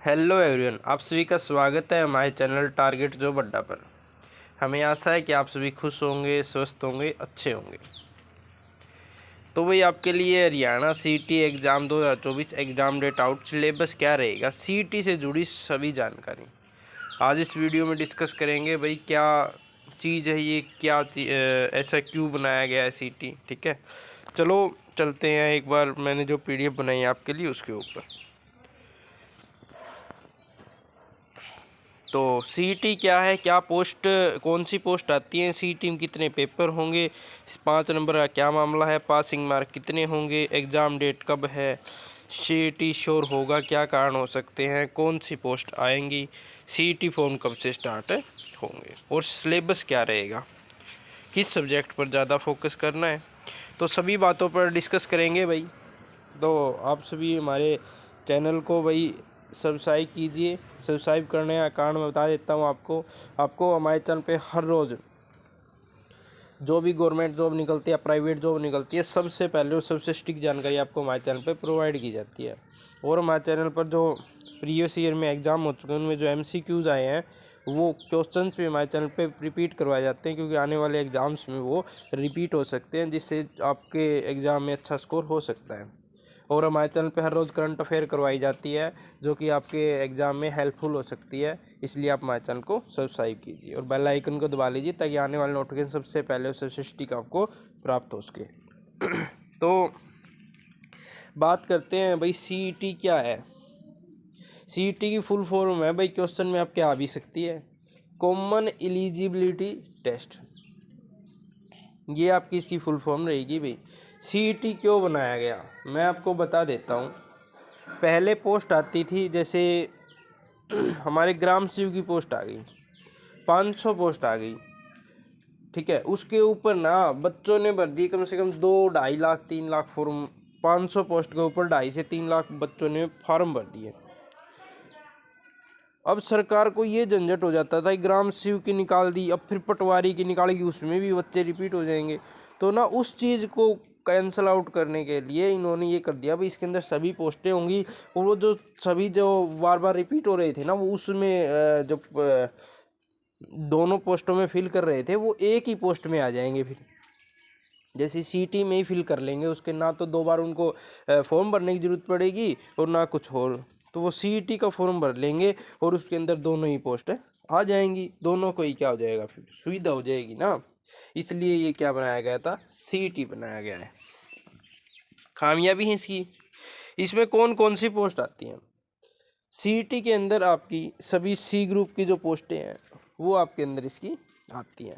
Hello everyone, आप सभी का स्वागत है हमारे चैनल टारगेट जॉब अड्डा पर। हमें आशा है कि आप सभी खुश होंगे, स्वस्थ होंगे, अच्छे होंगे। तो भाई आपके लिए Haryana CET exam 2024 exam date out, syllabus क्या रहेगा, सीईटी से जुड़ी सभी जानकारी आज इस वीडियो में डिस्कस करेंगे। भाई क्या चीज़ है ये, क्या ऐसा क्यों बनाया गया है सीईटी। ठीक है, चलो चलते हैं एक बार मैंने जो पीडीएफ बनाई है आपके लिए उसके ऊपर। तो सीईटी क्या है, क्या पोस्ट, कौन सी पोस्ट आती है, सीईटी में कितने पेपर होंगे, 5 नंबर का क्या मामला है, पासिंग मार्क कितने होंगे, एग्ज़ाम डेट कब है, सीईटी श्योर होगा, क्या कारण हो सकते हैं, कौन सी पोस्ट आएंगी, सीईटी फॉर्म कब से स्टार्ट होंगे और सिलेबस क्या रहेगा, किस सब्जेक्ट पर ज़्यादा फोकस करना है। तो सभी बातों पर डिस्कस करेंगे भाई। तो आप सभी हमारे चैनल को भाई सब्सक्राइब कीजिए। सब्सक्राइब करने का कारण मैं बता देता हूँ आपको हमारे चैनल पे हर रोज़ जो भी गवर्नमेंट जॉब निकलती है, प्राइवेट जॉब निकलती है, सबसे पहले और सबसे स्टिक जानकारी आपको हमारे चैनल पे प्रोवाइड की जाती है। और हमारे चैनल पर जो प्रीवियस ईयर में एग्ज़ाम हो चुके हैं उनमें जो MCQs आए हैं वो क्वेश्चंस भी हमारे चैनल पे रिपीट करवाए जाते हैं, क्योंकि आने वाले एग्ज़ाम्स में वो रिपीट हो सकते हैं, जिससे आपके एग्ज़ाम में अच्छा स्कोर हो सकता है। और हमारे चैनल पे हर रोज़ करंट अफेयर करवाई जाती है जो कि आपके एग्ज़ाम में हेल्पफुल हो सकती है। इसलिए आप हमारे चैनल को सब्सक्राइब कीजिए और बेल आइकन को दबा लीजिए ताकि आने वाले नोटिफिकेशन सबसे पहले और सबसे सटीक आपको प्राप्त हो सके। तो बात करते हैं भाई सीईटी क्या है। सीईटी की फुल फॉर्म है भाई, क्वेश्चन में आपके आ भी सकती है, कॉमन एलिजिबिलिटी टेस्ट। ये आपकी इसकी फुल फॉर्म रहेगी भाई। सीईटी क्यों बनाया गया मैं आपको बता देता हूँ। पहले पोस्ट आती थी, जैसे हमारे ग्राम सेवक की पोस्ट आ गई, 500 पोस्ट आ गई। ठीक है, उसके ऊपर ना बच्चों ने भर दी कम से कम 2-2.5 लाख 3 लाख फॉर्म। 500 पोस्ट के ऊपर 2.5 से 3 लाख बच्चों ने फॉर्म भर दिए। अब सरकार को ये झंझट हो जाता था, ग्राम सेवक की निकाल दी, अब फिर पटवारी की निकालेगी, उसमें भी बच्चे रिपीट हो जाएंगे। तो ना उस चीज़ को कैंसल आउट करने के लिए इन्होंने ये कर दिया भाई, इसके अंदर सभी पोस्टें होंगी। और वो जो सभी जो बार बार रिपीट हो रहे थे ना, वो उसमें जब दोनों पोस्टों में फिल कर रहे थे वो एक ही पोस्ट में आ जाएंगे। फिर जैसे सीटी में ही फिल कर लेंगे, उसके ना तो 2 बार उनको फॉर्म भरने की ज़रूरत पड़ेगी और ना कुछ और। तो वो सीईटी का फॉर्म भर लेंगे और उसके अंदर दोनों ही पोस्ट आ जाएंगी, दोनों को ही क्या हो जाएगा, फिर सुविधा हो जाएगी ना। इसलिए ये क्या बनाया गया था, सीईटी बनाया गया है। खामियां है इसकी। इसमें कौन कौन सी पोस्ट आती हैं सीईटी के अंदर, आपकी सभी सी ग्रुप की जो पोस्टें हैं वो आपके अंदर इसकी आती हैं।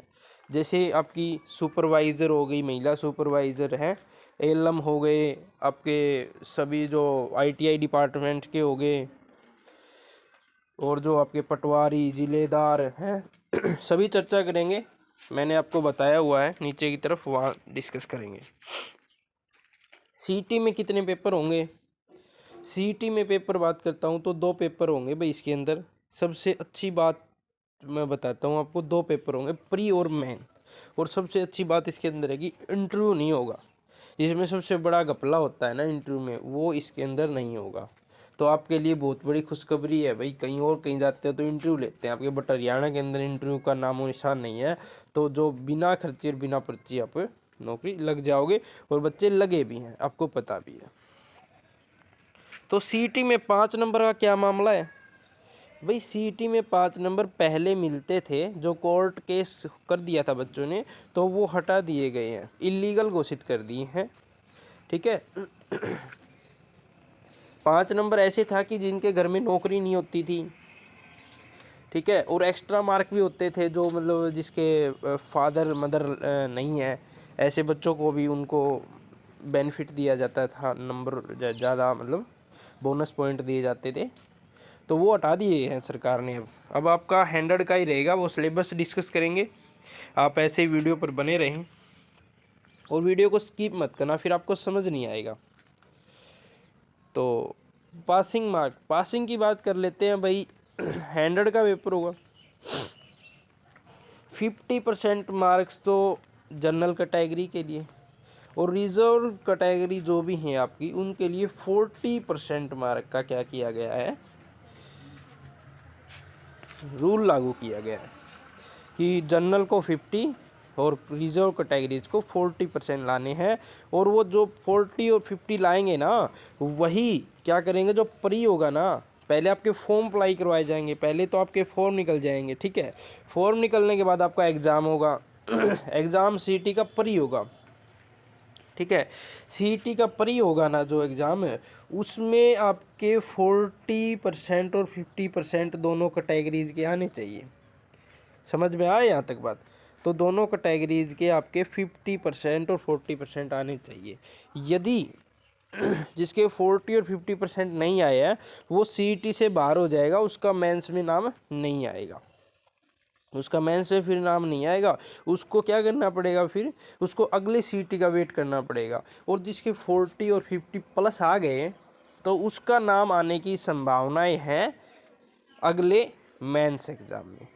जैसे आपकी सुपरवाइज़र हो गई, महिला सुपरवाइज़र हैं, एलएम हो गए, आपके सभी जो आईटीआई डिपार्टमेंट के हो गए, और जो आपके पटवारी जिलेदार हैं सभी चर्चा करेंगे। मैंने आपको बताया हुआ है नीचे की तरफ, वहाँ डिस्कस करेंगे। सीईटी में कितने पेपर होंगे। सीईटी में पेपर बात करता हूँ तो 2 पेपर होंगे भाई इसके अंदर। सबसे अच्छी बात मैं बताता हूँ आपको, 2 पेपर होंगे, प्री और मेन। और सबसे अच्छी बात इसके अंदर है कि इंटरव्यू नहीं होगा। जिसमें सबसे बड़ा घपला होता है ना इंटरव्यू में, वो इसके अंदर नहीं होगा। तो आपके लिए बहुत बड़ी खुशखबरी है भाई। कहीं और कहीं जाते हो तो इंटरव्यू लेते हैं आपके, बट हरियाणा के अंदर इंटरव्यू का नामो निशान नहीं है। तो जो बिना खर्चे और बिना पर्ची आप नौकरी लग जाओगे, और बच्चे लगे भी हैं, आपको पता भी है। तो सीईटी में 5 नंबर का क्या मामला है भाई। सीईटी में 5 नंबर पहले मिलते थे, जो कोर्ट केस कर दिया था बच्चों ने, तो वो हटा दिए गए हैं, इलीगल घोषित कर दिए हैं। ठीक है 5 नंबर ऐसे था कि जिनके घर में नौकरी नहीं होती थी, ठीक है, और एक्स्ट्रा मार्क भी होते थे, जो मतलब जिसके फादर मदर नहीं है, ऐसे बच्चों को भी उनको बेनिफिट दिया जाता था, नंबर ज़्यादा मतलब बोनस पॉइंट दिए जाते थे। तो वो हटा दिए हैं सरकार ने। अब आपका हैंडर्ड का ही रहेगा, वो सिलेबस डिस्कस करेंगे। आप ऐसे ही वीडियो पर बने रहें और वीडियो को स्किप मत करना, फिर आपको समझ नहीं आएगा। तो पासिंग मार्क, पासिंग की बात कर लेते हैं भाई। हैंडर्ड का पेपर होगा, 50% मार्क्स तो जनरल कैटेगरी के लिए, और रिजर्व कैटेगरी जो भी हैं आपकी, उनके लिए 40% मार्क का क्या किया गया है, रूल लागू किया गया है कि जनरल को 50 और रिजर्व कैटेगरीज को 40% लाने हैं। और वो जो 40 और 50 लाएंगे ना, वही क्या करेंगे, जो प्री होगा ना, पहले आपके फॉर्म अप्लाई करवाए जाएंगे, पहले तो आपके फॉर्म निकल जाएंगे, ठीक है। फॉर्म निकलने के बाद आपका एग्ज़ाम होगा एग्ज़ाम सीटी का प्री होगा, ठीक है। सीटी का प्री होगा ना जो एग्ज़ाम है, उसमें आपके 40% और 50% दोनों कैटेगरीज के आने चाहिए। समझ में आया यहाँ तक बात? तो दोनों कैटेगरीज के आपके 50% और 40% आने चाहिए। यदि जिसके 40 और 50% नहीं आए हैं, वो सीईटी से बाहर हो जाएगा, उसका मेंस में नाम नहीं आएगा, उसका मेंस में फिर नाम नहीं आएगा। उसको क्या करना पड़ेगा, फिर उसको अगले सीईटी का वेट करना पड़ेगा। और जिसके 40 और 50 प्लस आ गए, तो उसका नाम आने की संभावनाएं हैं अगले मेंस एग्ज़ाम में।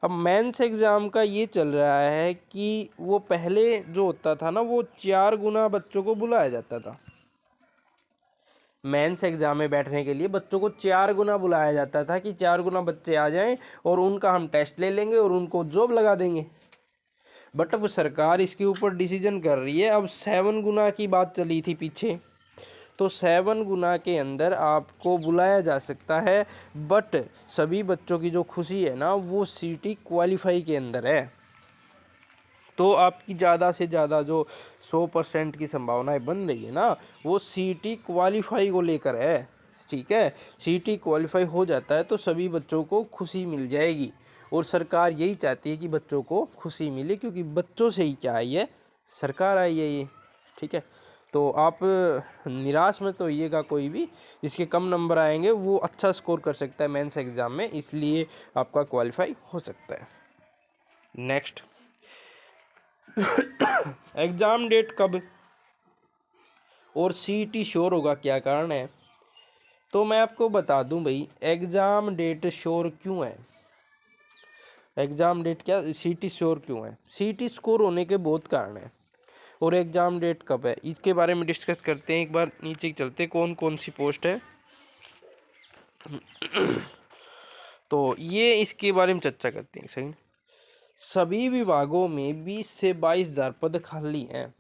अब मेंस एग्ज़ाम का ये चल रहा है कि वो पहले जो होता था ना, वो 4 गुना बच्चों को बुलाया जाता था। मेंस एग्ज़ाम में बैठने के लिए बच्चों को 4 गुना बुलाया जाता था कि 4 गुना बच्चे आ जाएं और उनका हम टेस्ट ले लेंगे और उनको जॉब लगा देंगे। बट अब सरकार इसके ऊपर डिसीजन कर रही है। अब 7 गुना की बात चली थी पीछे, तो 7 गुना के अंदर आपको बुलाया जा सकता है। बट सभी बच्चों की जो खुशी है ना, वो सीटी क्वालिफाई के अंदर है। तो आपकी ज़्यादा से ज़्यादा जो 100% की संभावनाएं बन रही है ना, वो सीटी क्वालिफाई को लेकर है, ठीक है। सीटी क्वालिफाई हो जाता है तो सभी बच्चों को खुशी मिल जाएगी। और सरकार यही चाहती है कि बच्चों को खुशी मिले, क्योंकि बच्चों से ही क्या आई है, सरकार आई है ये, ठीक है। तो आप निराश मत होइएगा कोई भी, इसके कम नंबर आएंगे, वो अच्छा स्कोर कर सकता है मेंस एग्ज़ाम में, इसलिए आपका क्वालिफाई हो सकता है। नेक्स्ट, एग्ज़ाम डेट कब और सीईटी श्योर होगा, क्या कारण है? तो मैं आपको बता दूं भाई, एग्ज़ाम डेट श्योर क्यों है, एग्ज़ाम डेट क्या सीईटी श्योर क्यों है। सीईटी स्कोर होने के बहुत कारण हैं, और एग्ज़ाम डेट कब है इसके बारे में डिस्कस करते हैं। एक बार नीचे चलते, कौन कौन सी पोस्ट है तो ये इसके बारे में चर्चा करते हैं। सही, सभी विभागों में 20 से 22,000 पद खाली हैं।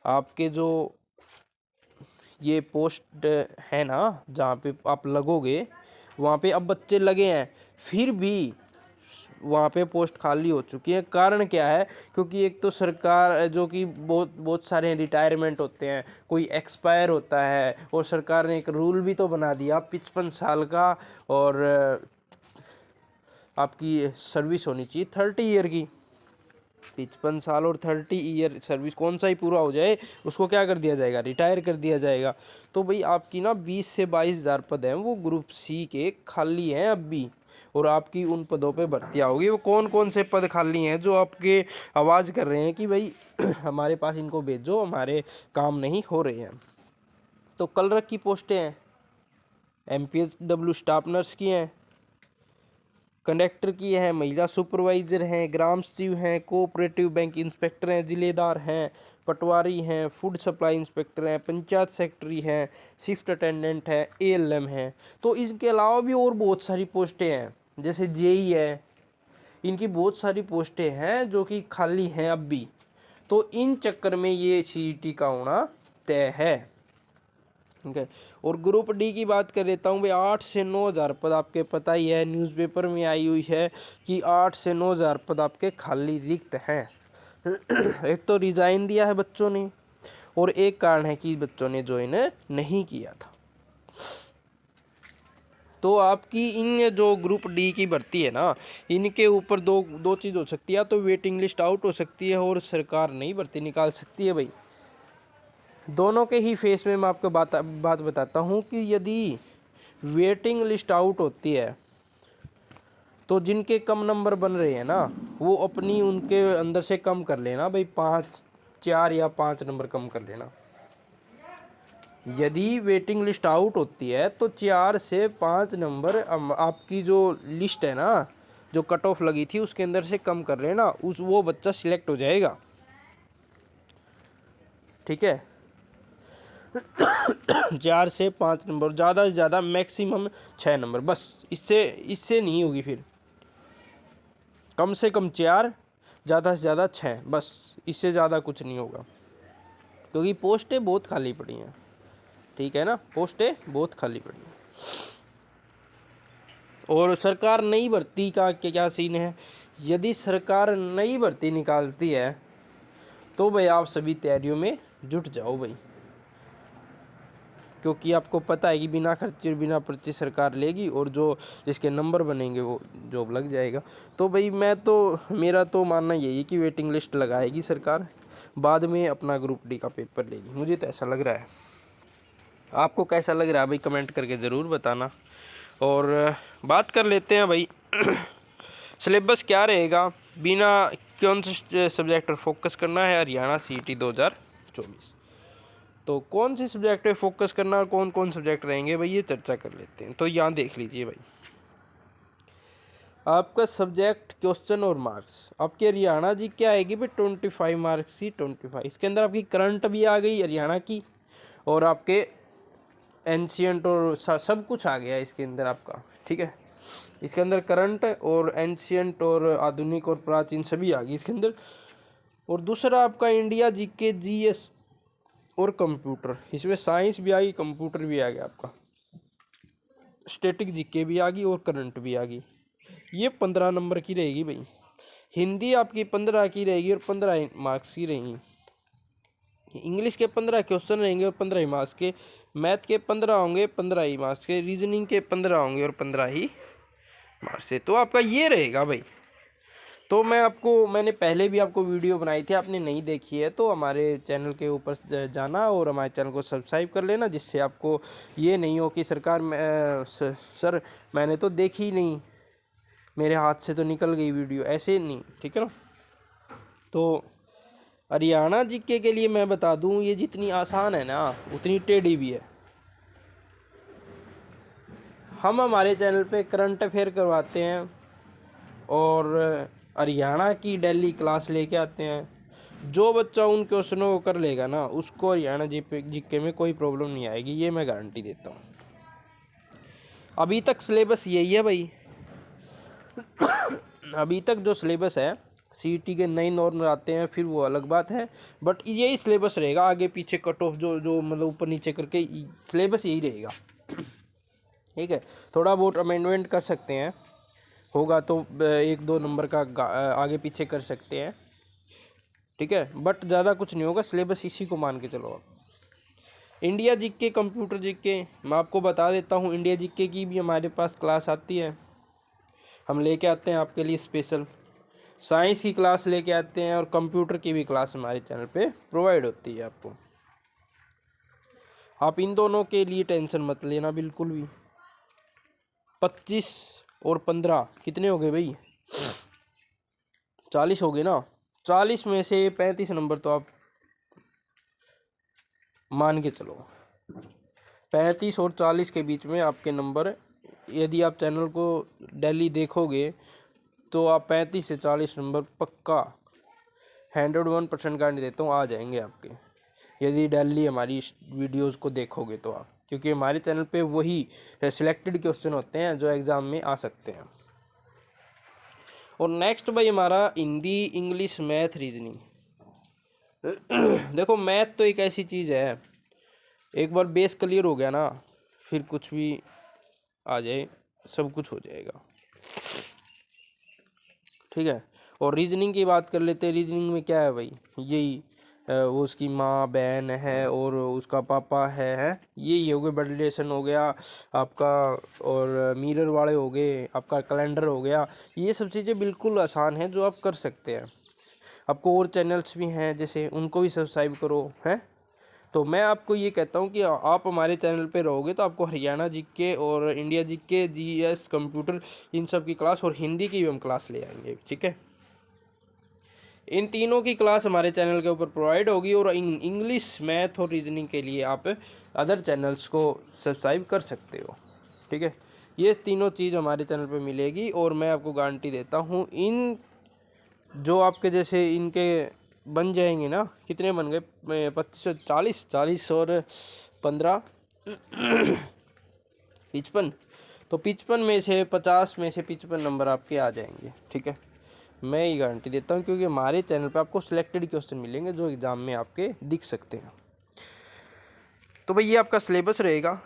आपके जो ये पोस्ट है ना, जहाँ पे आप लगोगे, वहाँ पे अब बच्चे लगे हैं, फिर भी वहाँ पे पोस्ट खाली हो चुकी है। कारण क्या है? क्योंकि एक तो सरकार जो कि बहुत बहुत सारे रिटायरमेंट होते हैं, कोई एक्सपायर होता है, और सरकार ने एक रूल भी तो बना दिया 55 साल का, और आपकी सर्विस होनी चाहिए 30 ईयर की। 55 साल और 30 ईयर सर्विस कौन सा ही पूरा हो जाए, उसको क्या कर दिया जाएगा, रिटायर कर दिया जाएगा। तो भाई आपकी ना 20 से 22,000 पद हैं, वो ग्रुप सी के खाली हैं अब भी, और आपकी उन पदों पे भर्तियाँ होगी। वो कौन कौन से पद खाली हैं जो आपके आवाज़ कर रहे हैं कि भाई हमारे पास इनको भेजो, हमारे काम नहीं हो रहे हैं? तो क्लर्क की पोस्टें हैं, MPSW स्टाफ नर्स की हैं, कंडक्टर की है, महिला सुपरवाइज़र हैं, ग्राम सचिव हैं, कोऑपरेटिव बैंक इंस्पेक्टर हैं, जिलेदार हैं, पटवारी हैं, फूड सप्लाई इंस्पेक्टर हैं, पंचायत सेक्रेटरी हैं, शिफ्ट अटेंडेंट है, ALM हैं। तो इसके अलावा भी और बहुत सारी पोस्टें हैं, जैसे जेई है, इनकी बहुत सारी पोस्टें हैं जो कि खाली हैं अब भी। तो इन चक्कर में ये सीईटी का होना तय है, ठीक है। और ग्रुप डी की बात कर लेता हूँ भाई, 8 से 9,000 पद आपके पता ही है, न्यूज़पेपर में आई हुई है कि 8 से 9,000 पद आपके खाली रिक्त हैं। एक तो रिज़ाइन दिया है बच्चों ने, और एक कारण है कि बच्चों ने ज्वाइन नहीं किया था। तो आपकी इन जो ग्रुप डी की भर्ती है ना, इनके ऊपर दो चीज़ हो सकती है, या तो वेटिंग लिस्ट आउट हो सकती है और सरकार नई भर्ती निकाल सकती है भाई। दोनों के ही फेस में मैं आपको बात बताता हूँ कि यदि वेटिंग लिस्ट आउट होती है, तो जिनके कम नंबर बन रहे हैं ना, वो अपनी उनके अंदर से कम कर लेना भाई, 4 या 5 नंबर कम कर लेना। यदि वेटिंग लिस्ट आउट होती है तो 4 से 5 नंबर आपकी जो लिस्ट है ना, जो कट ऑफ लगी थी, उसके अंदर से कम कर लेना, वो बच्चा सिलेक्ट हो जाएगा, ठीक है। 4 से 5 नंबर, ज़्यादा से ज़्यादा मैक्सिमम 6 नंबर, बस इससे नहीं होगी फिर। कम से कम 4, ज़्यादा से ज़्यादा 6, बस इससे ज़्यादा कुछ नहीं होगा, क्योंकि पोस्टें बहुत खाली पड़ी हैं, ठीक है ना, पोस्टें बहुत खाली पड़ी हैं। और सरकार नई भर्ती का क्या सीन है, यदि सरकार नई भर्ती निकालती है तो भाई आप सभी तैयारियों में जुट जाओ भाई, क्योंकि आपको पता है कि बिना खर्चे और बिना पर्चे सरकार लेगी, और जो जिसके नंबर बनेंगे वो जॉब लग जाएगा। तो भाई मेरा तो मानना यही है कि वेटिंग लिस्ट लगाएगी सरकार, बाद में अपना ग्रुप डी का पेपर लेगी, मुझे तो ऐसा लग रहा है। आपको कैसा लग रहा है भाई, कमेंट करके ज़रूर बताना। और बात कर लेते हैं भाई सिलेबस क्या रहेगा, बिना कौन से सब्जेक्ट पर फोकस करना है हरियाणा सीईटी 2024। तो कौन से सब्जेक्ट पे फोकस करना और कौन कौन सब्जेक्ट रहेंगे भाई, ये चर्चा कर लेते हैं। तो यहाँ देख लीजिए भाई, आपका सब्जेक्ट क्वेश्चन और मार्क्स, आपके हरियाणा जी क्या आएगी भाई 25 मार्क्स की 25, इसके अंदर आपकी करंट भी आ गई हरियाणा की, और आपके एंशियंट और सब कुछ आ गया इसके अंदर आपका, ठीक है। इसके अंदर करंट और एंशियंट और आधुनिक और प्राचीन सभी आ गई इसके अंदर। और दूसरा आपका इंडिया जीके जीएस और कंप्यूटर, इसमें साइंस भी आ गई, कंप्यूटर भी आ गया आपका, स्टैटिक जीके भी आ गई और करंट भी आ गई। ये 15 नंबर की रहेगी भाई। हिंदी आपकी 15 की रहेगी और 15 मार्क्स की रहेंगी। इंग्लिश के 15 क्वेश्चन रहेंगे और 15 ही मार्क्स के। मैथ के 15 होंगे, 15 ही मार्क्स के। रीजनिंग के 15 होंगे और 15 ही मार्क्स से। तो आपका ये रहेगा भाई। तो मैंने पहले भी आपको वीडियो बनाई थी, आपने नहीं देखी है तो हमारे चैनल के ऊपर जाना और हमारे चैनल को सब्सक्राइब कर लेना, जिससे आपको ये नहीं हो कि सर मैंने तो देखी ही नहीं, मेरे हाथ से तो निकल गई वीडियो, ऐसे नहीं, ठीक है ना। तो हरियाणा जीके के लिए मैं बता दूं, ये जितनी आसान है ना उतनी टेढ़ी भी है। हम हमारे चैनल पे करंट अफेयर करवाते हैं और हरियाणा की डेली क्लास लेके आते हैं। जो बच्चा उन क्वेश्चनों को कर लेगा ना, उसको हरियाणा जीके में कोई प्रॉब्लम नहीं आएगी, ये मैं गारंटी देता हूँ। अभी तक सिलेबस यही है भाई। अभी तक जो सिलेबस है, सीईटी के नए नॉर्म आते हैं फिर वो अलग बात है, बट यही सिलेबस रहेगा। आगे पीछे कट ऑफ जो मतलब ऊपर नीचे करके सिलेबस यही रहेगा, ठीक है। थोड़ा बहुत अमेंडमेंट कर सकते हैं, होगा तो 1-2 नंबर का आगे पीछे कर सकते हैं, ठीक है, बट ज़्यादा कुछ नहीं होगा। सिलेबस इसी को मान के चलो आप। इंडिया जीके, कंप्यूटर जीके मैं आपको बता देता हूँ। इंडिया जीके की भी हमारे पास क्लास आती है, हम लेके आते हैं आपके लिए स्पेशल। साइंस की क्लास लेके आते हैं और कंप्यूटर की भी क्लास हमारे चैनल पे प्रोवाइड होती है आपको। आप इन दोनों के लिए टेंशन मत लेना बिल्कुल भी। 25 और 15 कितने हो गए भाई, 40 हो गए ना। 40 में से 35 नंबर तो आप मान के चलो। 35 और 40 के बीच में आपके नंबर, यदि आप चैनल को डेली देखोगे तो आप 35 से 40 नंबर पक्का 101% गारंटी देता हूँ आ जाएंगे आपके, यदि डेली हमारी वीडियोस को देखोगे तो आप। क्योंकि हमारे चैनल पे वही सिलेक्टेड क्वेश्चन होते हैं जो एग्ज़ाम में आ सकते हैं। और नेक्स्ट भाई हमारा हिंदी, इंग्लिश, मैथ, रीजनिंग। देखो मैथ तो एक ऐसी चीज़ है, एक बार बेस क्लियर हो गया ना फिर कुछ भी आ जाए सब कुछ हो जाएगा, ठीक है। और रीजनिंग की बात कर लेते हैं। रीजनिंग में क्या है भाई, यही वो उसकी माँ बहन है और उसका पापा है यही हो गए, बर्थ रिलेशन हो गया आपका, और मिरर वाले हो गए, आपका कैलेंडर हो गया। ये सब चीज़ें बिल्कुल आसान हैं जो आप कर सकते हैं। आपको और चैनल्स भी हैं जैसे, उनको भी सब्सक्राइब करो हैं। तो मैं आपको ये कहता हूँ कि आप हमारे चैनल पे रहोगे तो आपको हरियाणा जीके और इंडिया जीके, जीएस, कंप्यूटर, इन सब की क्लास और हिंदी की भी हम क्लास ले आएंगे, ठीक है। इन तीनों की क्लास हमारे चैनल के ऊपर प्रोवाइड होगी। और इंग्लिश, मैथ और रीजनिंग के लिए आप अदर चैनल्स को सब्सक्राइब कर सकते हो, ठीक है। ये तीनों चीज़ हमारे चैनल पे मिलेगी और मैं आपको गारंटी देता हूँ इन जो आपके जैसे इनके बन जाएंगे ना, कितने बन गए 25, 40 और 15 55। तो 55 में से 50 में से 55 नंबर आपके आ जाएंगे, ठीक है। मैं ही गारंटी देता हूँ, क्योंकि हमारे चैनल पे आपको सिलेक्टेड क्वेश्चन मिलेंगे जो एग्ज़ाम में आपके दिख सकते हैं। तो भाई ये आपका सिलेबस रहेगा,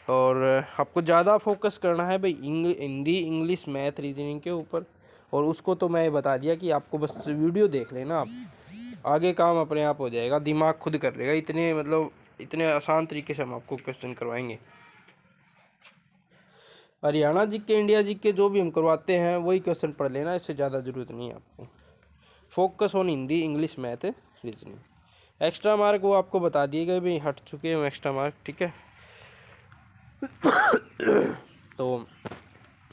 और आपको ज़्यादा फोकस करना है भाई हिंदी, इंग्लिश, मैथ, रीजनिंग के ऊपर। और उसको तो मैं बता दिया कि आपको बस वीडियो देख लेना, आप आगे काम अपने आप हो जाएगा, दिमाग खुद कर लेगा। इतने मतलब इतने आसान तरीके से हम आपको क्वेश्चन करवाएंगे। हरियाणा जीके, इंडिया जीके जो भी हम करवाते हैं वही क्वेश्चन पढ़ लेना, इससे ज़्यादा ज़रूरत नहीं है आपको। Focus on Hindi, English, math, reasoning. Extra mark वो आपको बता दिए गए भाई, हट चुके हैं एक्स्ट्रा मार्क, ठीक है। तो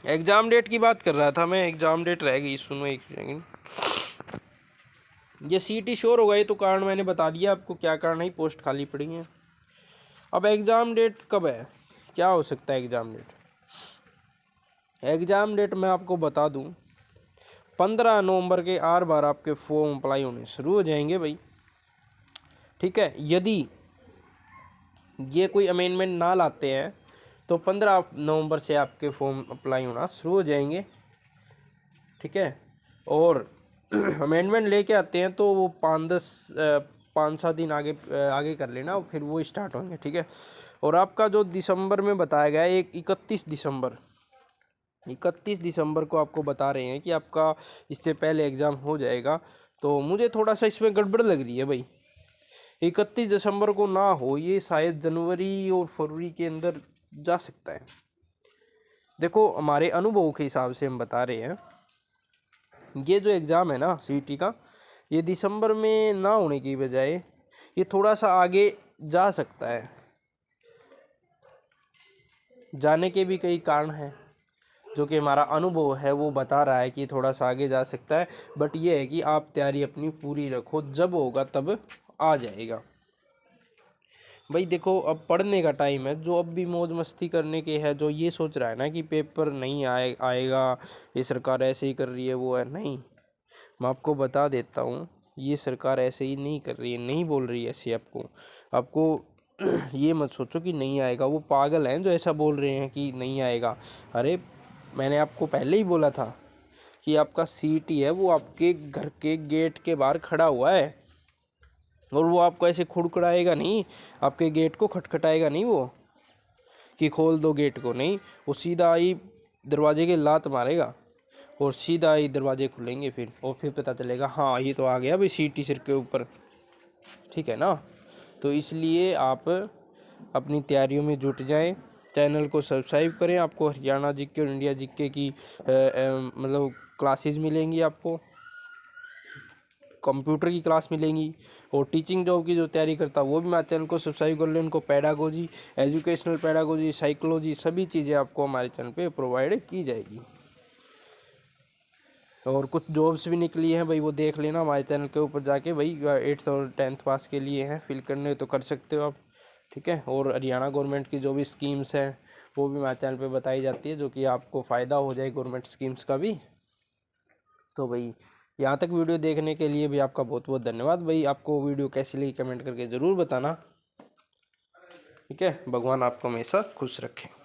एग्ज़ाम डेट की बात कर रहा था मैं, एग्ज़ाम डेट रह गई, सुनो एक सेकंड। ये सीटी श्योर हो गई तो कारण मैंने बता दिया आपको, क्या कारण है, पोस्ट खाली पड़ी है। अब एग्ज़ाम डेट कब है, क्या हो सकता है एग्ज़ाम डेट? एग्ज़ाम डेट मैं आपको बता दूं, 15 नवंबर के आर बार आपके फॉर्म अप्लाई होने शुरू हो जाएंगे भाई, ठीक है। यदि ये कोई अमेंडमेंट ना लाते हैं तो 15 नवंबर से आपके फॉर्म अप्लाई होना शुरू हो जाएंगे, ठीक है। और अमेंडमेंट लेके आते हैं तो वो 5-7 दिन आगे आगे कर लेना, फिर वो स्टार्ट होंगे, ठीक है। और आपका जो दिसंबर में बताया गया है, 31 दिसंबर को आपको बता रहे हैं कि आपका इससे पहले एग्ज़ाम हो जाएगा। तो मुझे थोड़ा सा इसमें गड़बड़ लग रही है भाई, 31 दिसंबर को ना हो, ये शायद जनवरी और फरवरी के अंदर जा सकता है। देखो हमारे अनुभव के हिसाब से हम बता रहे हैं, ये जो एग्ज़ाम है ना सीईटी का, ये दिसंबर में ना होने की बजाय ये थोड़ा सा आगे जा सकता है। जाने के भी कई कारण हैं, जो कि हमारा अनुभव है वो बता रहा है कि थोड़ा सा आगे जा सकता है। बट ये है कि आप तैयारी अपनी पूरी रखो, जब होगा तब आ जाएगा भाई। देखो अब पढ़ने का टाइम है, जो अब भी मौज मस्ती करने के है, जो ये सोच रहा है ना कि पेपर नहीं आएगा, ये सरकार ऐसे ही कर रही है, वो है नहीं। मैं आपको बता देता हूँ, ये सरकार ऐसे ही नहीं कर रही है, नहीं बोल रही है ऐसे आपको ये मत सोचो कि नहीं आएगा। वो पागल हैं जो ऐसा बोल रहे हैं कि नहीं आएगा। अरे मैंने आपको पहले ही बोला था कि आपका सीईटी है वो आपके घर के गेट के बाहर खड़ा हुआ है, और वो आपको ऐसे खुड़खड़ाएगा नहीं, आपके गेट को खटखटाएगा नहीं वो कि खोल दो गेट को, नहीं। वो सीधा ही दरवाजे के लात मारेगा और सीधा ही दरवाजे खुलेंगे फिर, और फिर पता चलेगा हाँ ये तो आ गया भाई सीईटी सिर के ऊपर, ठीक है ना। तो इसलिए आप अपनी तैयारियों में जुट जाएं, चैनल को सब्सक्राइब करें। आपको हरियाणा जीके और इंडिया जीके की मतलब क्लासेस मिलेंगी, आपको कंप्यूटर की क्लास मिलेंगी, और टीचिंग जॉब की जो तैयारी करता है वो भी हमारे चैनल को सब्सक्राइब कर लें। उनको पैडागोजी, एजुकेशनल पैडागोजी, साइकोलॉजी, सभी चीज़ें आपको हमारे चैनल पे प्रोवाइड की जाएगी। और कुछ जॉब्स भी निकली हैं भाई, वो देख लेना हमारे चैनल के ऊपर जाके भाई। 8th और 10th पास के लिए हैं, फिल करने तो कर सकते हो आप, ठीक है। और हरियाणा गवर्नमेंट की जो भी स्कीम्स हैं वो भी हमारे चैनल पे बताई जाती है, जो कि आपको फ़ायदा हो जाए गवर्नमेंट स्कीम्स का भी। तो भाई यहाँ तक वीडियो देखने के लिए भी आपका बहुत बहुत धन्यवाद भाई। आपको वीडियो कैसी लगी कमेंट करके ज़रूर बताना, ठीक है। भगवान आपको हमेशा खुश रखे।